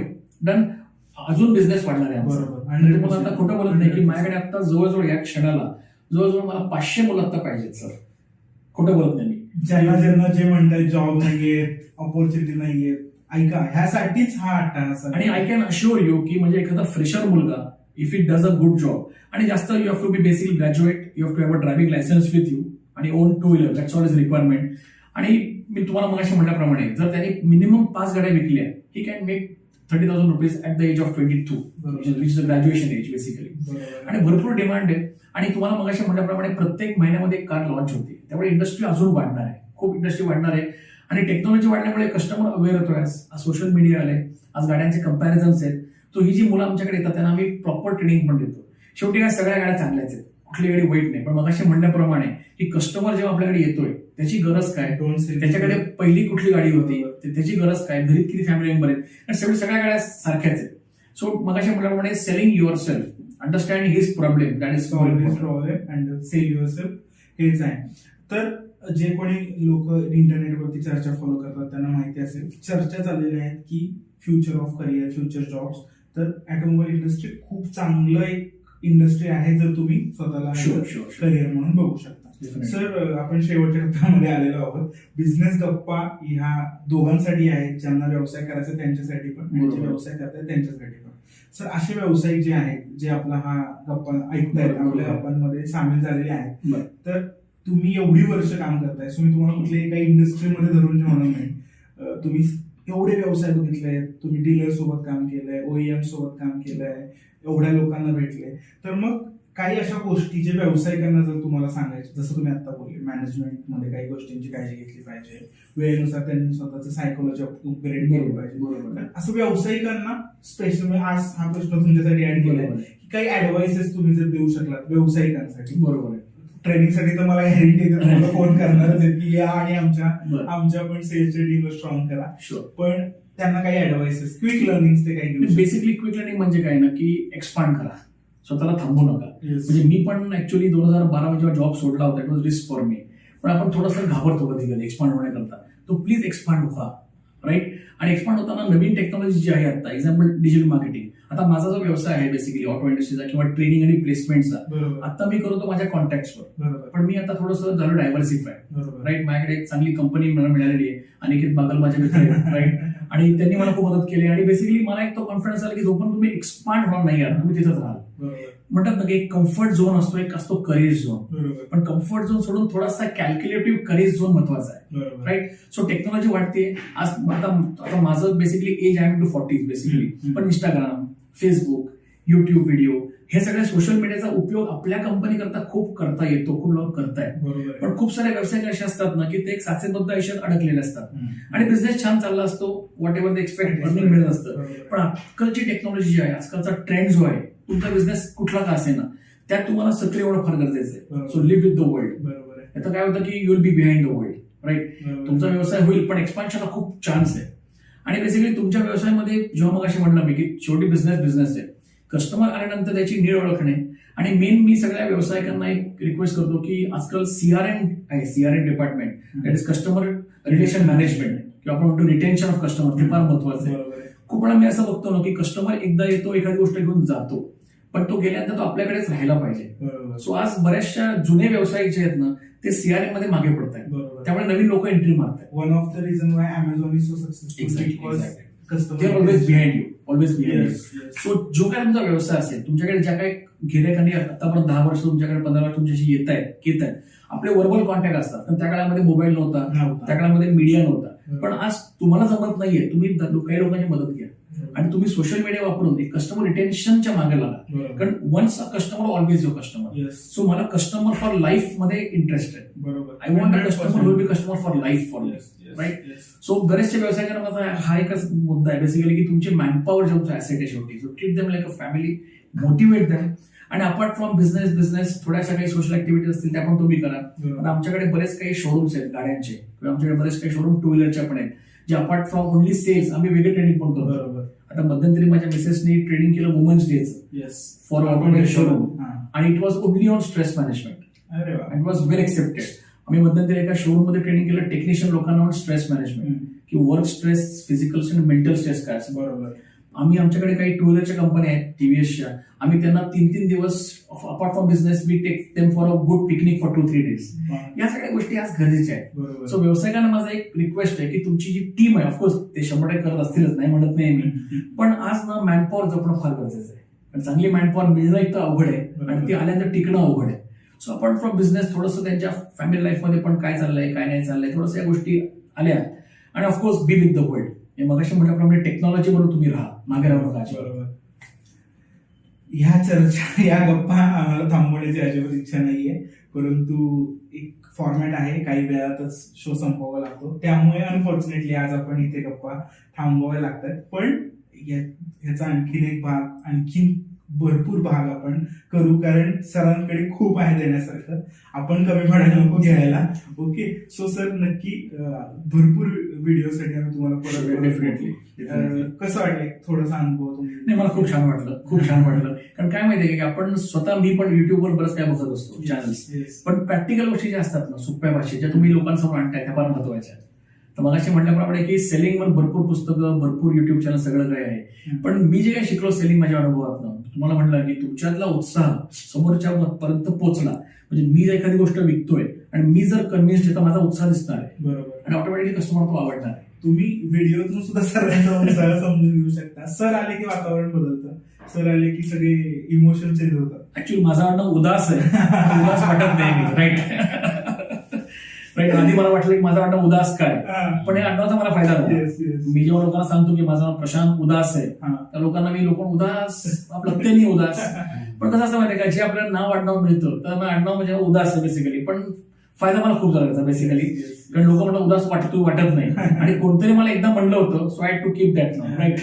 अजून बिझनेस वाढणार आहे. आणि तुम्हाला आता खोटं बोलत नाही की माझ्याकडे आता जवळजवळ या क्षणाला जवळजवळ मला 500 मुलं आता पाहिजेत सर. खोटं बोलत नाही मी. ज्यांना जे म्हणतात जॉब नाहीये, ऑपॉर्च्युनिटी नाहीये, ऐका ह्यासाठीच हा अट्टा. आणि आय कॅन अश्युअर यू की म्हणजे एखादा फ्रेशर मुलगा if it does a good job, आणि जास्त you have to be basically graduate, you have to have a driving licence with you आणि own 2 wheeler, that's all is requirement. आणि मी तुम्हाला मगाशी म्हटल्याप्रमाणे जर त्याने मिनिमम 5 गाड्या विकल्या, he can make 30,000 rupees at the age of 22, which is the graduation age basically. आणि भरपूर डिमांड आहे. आणि तुम्हाला मगाशी म्हटल्याप्रमाणे प्रत्येक महिन्यामध्ये एक कार लॉन्च होते, त्यामुळे इंडस्ट्री अजून वाढणार आहे, खूप इंडस्ट्री वाढणार आहे. आणि टेक्नॉलॉजी वाढल्यामुळे कस्टमर अवेअर होतोय. आज सोशल मीडिया आले, आज गाड्यांचे कंपॅरिझन्स आहेत. तो ही जी मुलं आमच्याकडे येतात त्यांना आम्ही प्रॉपर ट्रेनिंग पण देतो. शेवटी काय सगळ्या गाड्या चांगल्याच आहेत, कुठली गाडी वाईट नाही, पण मग असे म्हणण्याप्रमाणे की कस्टमर जेव्हा आपल्याकडे येतोय त्याची गरज काय, त्याच्याकडे पहिली कुठली गाडी होती, त्याची गरज काय, घरी किती फॅमिली मेंबर आहेत, आणि सगळ्या गाड्या सारख्याच आहेत. सो मग अशा म्हटल्याप्रमाणे selling yourself, understand his problem, that is problem and sell yourself, हेच आहे. तर जे कोणी लोक इंटरनेटवरती चर्चा फॉलो करतात त्यांना माहिती असेल, चर्चा चाललेल्या आहेत की future of career, future jobs. तर ऑटोमोबाईल इंडस्ट्री खूप चांगलं एक इंडस्ट्री आहे जर तुम्ही स्वतःला करिअर म्हणून बघू शकता. सर, आपण शेवटच्या टप्प्यामध्ये आलेलो आहोत. बिझनेस गप्पा ह्या दोघांसाठी आहेत, ज्यांना व्यवसाय करायचा त्यांच्यासाठी पण, जे व्यवसाय करतायत त्यांच्यासाठी पण. सर, असे व्यावसायिक जे आहेत, जे आपला हा गप्पा ऐकतायत, आपल्या गप्पांमध्ये सामील झालेले आहेत, तर तुम्ही एवढी वर्ष काम करताय, तुम्ही तुम्हाला कुठल्याही काही इंडस्ट्रीमध्ये धरून ठेवणार नाही. तुम्ही एवढे व्यवसाय बघितले, तुम्ही डीलर सोबत काम केलंय, OEM सोबत काम केलंय, एवढ्या लोकांना भेटले. तर मग काही अशा गोष्टी जे व्यावसायिकांना जर तुम्हाला सांगायचे, जसं तुम्ही आता बोलले, मॅनेजमेंटमध्ये काही गोष्टींची काळजी घेतली पाहिजे, वेळेनुसार त्यांनी स्वतःचं सायकोलॉजी अपग्रेड केली पाहिजे. असं व्यावसायिकांना स्पेशल आज हा प्रश्न तुमच्यासाठी ऍड केलाय की काही ऍडवाइसेस तुम्ही जर देऊ शकलात व्यावसायिकांसाठी. बरोबर आहे. ट्रेनिंगसाठी तर मला गॅरंटी तुम्हाला फोन करणारच आहे की या आणि आमच्या पण सेल्सच्या टीमला स्ट्रॉंग करा. पण त्यांना काही ऍडवाइसेस, क्विक लर्निंग ते काही बेसिकली क्विक लर्निंग म्हणजे काय ना, की एक्सपांड करा, स्वतःला थांबू नका. म्हणजे मी पण ऍक्च्युअली 2012 जेव्हा जॉब सोडला होता, it was risk for me. पण आपण थोडंसं घाबरतो कधी कधी एक्सपांड होण्याकरता. तो प्लीज एक्सपांड व्हा, राईट. आणि एक्सपांड होताना नवीन टेक्नॉलॉजी जी आहे आता, एक्झाम्पल डिजिटल मार्केटिंग. आता माझा जो व्यवसाय आहे बेसिकली ऑटो इंडस्ट्रीचा किंवा ट्रेनिंग आणि प्लेसमेंटचा, आता मी करतो माझ्या कॉन्टॅक्ट्सवर. पण मी आता थोडंसं झालं डायव्हर्सिफाय, राईट. माझ्याकडे एक चांगली कंपनी मला मिळालेली आहे, अनिकेत बागल माझे मित्र आहेत, राईट. आणि त्यांनी मला खूप मदत केली. आणि बेसिकली मला एक तो कॉन्फिडन्स आला की जोपर्यंत तुम्ही एक्सपांड होणार नाही आहात, तुम्ही तिथंच राहाल. म्हणतात ना की एक कम्फर्ट झोन असतो, एक असतो करिअर झोन. पण कम्फर्ट झोन सोडून थोडासा कॅल्क्युलेटिव्ह करिअर झोन महत्वाचा आहे, राईट. सो टेक्नॉलॉजी वाढते. आज आता माझं बेसिकली एज आहे टू 40 बेसिकली. पण इंस्टाग्राम, फेसबुक, युट्यूब व्हिडिओ, हे सगळ्या सोशल मीडियाचा उपयोग आपल्या कंपनी करता खूप करता येतो, खूप लोक करतायत. पण खूप सारे व्यवसाय असे असतात ना की ते एक साचेबद्ध आयुष्यात अडकलेले असतात आणि बिझनेस छान चालला असतो, what ever they expect earning मिळत असतं. पण आजकालची टेक्नॉलॉजी जी आहे, आजकालचा ट्रेंड जो आहे, तुमचा बिझनेस कुठला का असेल ना, त्यात तुम्हाला सक्रिय होणं फार गरजेचं आहे. So live with the world. आता काय होतं की you will be behind the world, right. तुमचा व्यवसाय होईल पण एक्सपान्शनला खूप चान्स आहे. आणि बेसिकली तुमच्या व्यवसायामध्ये जेव्हा मग अशी म्हटलं मी की शेवटी बिझनेस आहे, कस्टमर आल्यानंतर त्याची नीड ओळखणे. आणि मेन मी सगळ्या व्यावसायिकांना एक रिक्वेस्ट करतो की आजकाल CRM आहे, CRM department, that is customer relation management, किंवा आपण म्हणतो रिटेन्शन ऑफ कस्टमर, ते फार महत्वाचं आहे. खूप वेळा मी असं बघतो ना की कस्टमर एकदा येतो, एखादी गोष्ट घेऊन जातो, पण तो गेल्यानंतर तो आपल्याकडेच राहायला पाहिजे. सो आज बऱ्याचशा जुने व्यावसायिक जे आहेत ना, ते CRM मध्ये मागे पडत आहेत, त्यामुळे नवीन लोक एंट्री मारतात. One of the reason why Amazon is so successful, ते always behind you, always behind you. So जो काय तुमचा व्यवसाय असेल, तुमच्याकडे ज्या काही गिऱ्हाईकांनी आतापर्यंत 10 वर्ष तुमच्याकडे, 15 वर्ष तुमच्याशी येत आहेत, आपले वर्बल कॉन्टॅक्ट असतात. पण त्या काळामध्ये मोबाईल नव्हता, त्या काळामध्ये मीडिया नव्हता. पण आज तुम्हाला जमत नाहीये, तुम्ही काही लोकांची मदत घ्या आणि तुम्ही सोशल मीडिया वापरून एक कस्टमर रिटेन्शनच्या मागे लागा. कारण once a customer always your customer. So मला कस्टमर फॉर लाईफ मध्ये इंटरेस्ट आहे. I want a customer will be customer for life, for right. So बरेचसे व्यवसायिकांना माझा हा एकच मुद्दा आहे बेसिकली की तुमचे मॅनपॉवर जे तुमचं ऍसेट आहे शेवटी, so treat them like a family, motivate them. आणि अपार्ट फ्रॉम बिझनेस थोड्याशा काही सोशल ऍक्टिव्हिटीज असतील त्या पण तुम्ही करा. आता आमच्याकडे बरेच काही शोरूम्स आहेत गाड्यांचे, किंवा आमच्याकडे बरेच काही शोरूम टू व्हीलरच्या पण आहेत, जे अपार्ट फ्रॉम ओनली सेल्स आम्ही वेगळे ट्रेनिंग पण करतो. आता मध्यंतरी माझ्या मिसेसनी ट्रेनिंग केलं वुमन्स डेचं फॉर ऑटोमोबाईल शोरूम, आणि it was only on stress management. It was well accepted. आम्ही मध्यंतरी एका शोरूम मध्ये ट्रेनिंग केलं टेक्निशियन लोकांना ऑन स्ट्रेस मॅनेजमेंट, की work stress, physical stress, mental stress काय असं. बरोबर. आम्ही आमच्याकडे काही टू व्हीलरच्या कंपन्या आहेत TVSच्या, आम्ही त्यांना 3-3 दिवस apart from business we take them for a good picnic for 2-3 days. या सगळ्या गोष्टी आज गरजेच्या आहेत. सो व्यावसायिकांना माझा एक रिक्वेस्ट आहे की तुमची जी टीम आहे, ऑफकोर्स ते 100% करत असतीलच, नाही म्हणत नाही मी, पण आज ना मॅनपॉवर जपणं फार गरजेचं आहे. कारण चांगली मॅनपॉवर मिळणं इतकं अवघड आहे आणि ती आल्यानंतर टिकणं अवघड आहे. सो अपार्ट फ्रॉम बिझनेस थोडंसं त्यांच्या फॅमिली लाईफमध्ये पण काय चाललंय, काय नाही चाललंय, थोडंसं या गोष्टी आल्या. आणि of course B with the world. मगाशी म्हटल्याप्रमाणे टेक्नॉलॉजी बरोबर तुम्ही राहा, मागे राहू नका. ह्या चर्चा, या गप्पा आम्हाला थांबवण्याची अजिबात इच्छा नाहीये, परंतु एक फॉर्मॅट आहे, काही वेळातच शो संपवावा लागतो, त्यामुळे अनफॉर्च्युनेटली आज आपण इथे गप्पा थांबवाव्या लागतात. पण ह्याचा आणखीन एक भाग, आणखीन भरपूर भाग आपण करू, कारण सरांकडे खूप आहे देण्यासारखं. आपण कमी पडायला नको घ्यायला. ओके, सो सर नक्की भरपूर व्हिडिओसाठी आम्ही तुम्हाला परत डेफिनेटली. कसं वाटलं थोडासा अनुभव तुम्ही? नाही, मला खूप छान वाटलं, खूप छान वाटलं. कारण काय माहितीये की आपण स्वतः, मी पण युट्यूबवर बरंच काय बघत असतो चॅनल्स, पण प्रॅक्टिकल गोष्टी ज्या असतात ना, सोप्या भाषेत ज्या तुम्ही लोकांसमोर आणताय त्या फार महत्वाच्या आहेत. तर मगाशी म्हटल्याप्रमाणे की सेलिंग मध्ये भरपूर पुस्तकं, भरपूर युट्यूब चॅनल सगळं काही आहे, पण मी जे काही शिकलो सेलिंग माझ्या अनुभवातनं, तुम्हाला म्हटलं की तुमच्यातला उत्साह समोरच्या पर्यंत पोहोचला, म्हणजे मी जर एखादी गोष्ट विकतोय आणि मी जर कन्व्हिन्स तर माझा उत्साह दिसणार आहे, बरोबर, आणि ऑटोमॅटिकली कस्टमर तो आवडणार आहे. तुम्ही व्हिडिओतून सुद्धा सरांचा उत्साह समजून घेऊ शकता. सर आले की वातावरण बदलतं, सर आले की सगळे इमोशन चेंज होतात. ऍक्च्युअली माझा आडनाव उदास आहे, उदास वाटत नाही मी, राईट. राईट, आधी मला वाटलं की माझा आडनाव उदास काय, पण या आडनावाचा मला फायदा झाला. मी जेव्हा लोकांना सांगतो की माझा नाव प्रशांत उदास आहे, त्या लोकांना मी उदास आपलं ते नाही उदास. पण कसं असं माहितीये का, जे आपल्याला नाव आडनाव मिळतं तर आडनाव म्हणजे उदास आहे बेसिकली, पण फायदा मला खूप झाला त्याचा बेसिकली. कारण लोक म्हणतात उदास वाटत नाही, आणि कोणतरी मला एकदा म्हणलं होतं, so I to keep that नाव, राईट.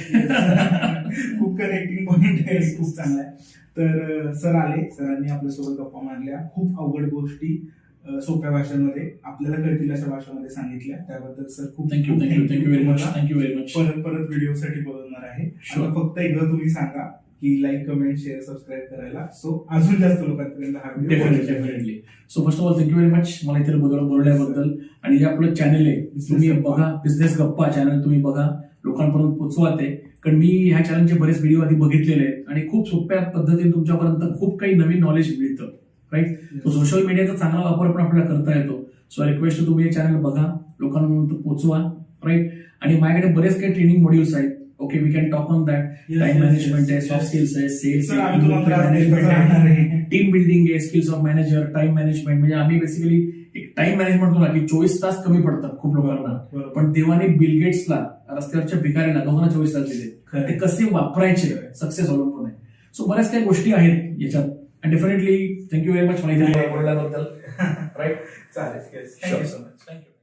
खूप कनेक्टिंग पॉइंट आहे, खूप चांगला आहे. तर सर आले, सरांनी आपल्यासोबत गप्पा मारल्या, खूप अवघड गोष्टी सोप्या भाषेमध्ये आपल्याला कळतील अशा भाषेमध्ये सांगितल्या, त्याबद्दल सर खूप thank you very much. Thank you very much. परत व्हिडिओसाठी बोलवणार आहे. फक्त एकदा तुम्ही सांगा की लाईक, कमेंट, शेअर, सबस्क्राईब करायला, सो अजून जास्त लोकांपर्यंत हा video. Definitely. So first of all thank you very much मला इथे बोलवल्याबद्दल. आणि जे आपलं चॅनल आहे तुम्ही बघा, बिझनेस गप्पा चॅनल तुम्ही बघा, लोकांपर्यंत पोहोचवा ते. कारण मी ह्या चॅनलचे बरेच व्हिडिओ आधी बघितलेले आहेत आणि खूप सोप्या पद्धतीने तुमच्यापर्यंत खूप काही नवीन नॉलेज मिळतं, राईट. तो सोशल मीडियाचा चांगला वापर पण आपल्याला करता येतो. सो रिक्वेस्ट तुम्ही हे चॅनल बघा, लोकांपर्यंत पोहोचवा, राईट. आणि माझ्याकडे बरेच काही ट्रेनिंग मॉड्यूल्स आहेत. Okay, we can talk on that. Time management आहे, सॉफ्ट स्किल्स आहे, सेल्स मॅनेजमेंट आहे, टीम बिल्डिंग आहे, skills of manager, time management. म्हणजे आम्ही बेसिकली एक टाइम मॅनेजमेंट होणार की 24 तास कमी पडतात खूप लोकांना, पण देवाने बिल गेट्सला, रस्त्यावरच्या भिकाऱ्यांना दोघांना 24 तास दिले. ते कसे वापरायचे सक्सेस अवलंबून आहे. सो बऱ्याच काही गोष्टी आहेत याच्यात. And definitely thank you very much मला इथे बोलल्याबद्दल, राईट. चालेल, थँक्यू सो मच. थँक्यू.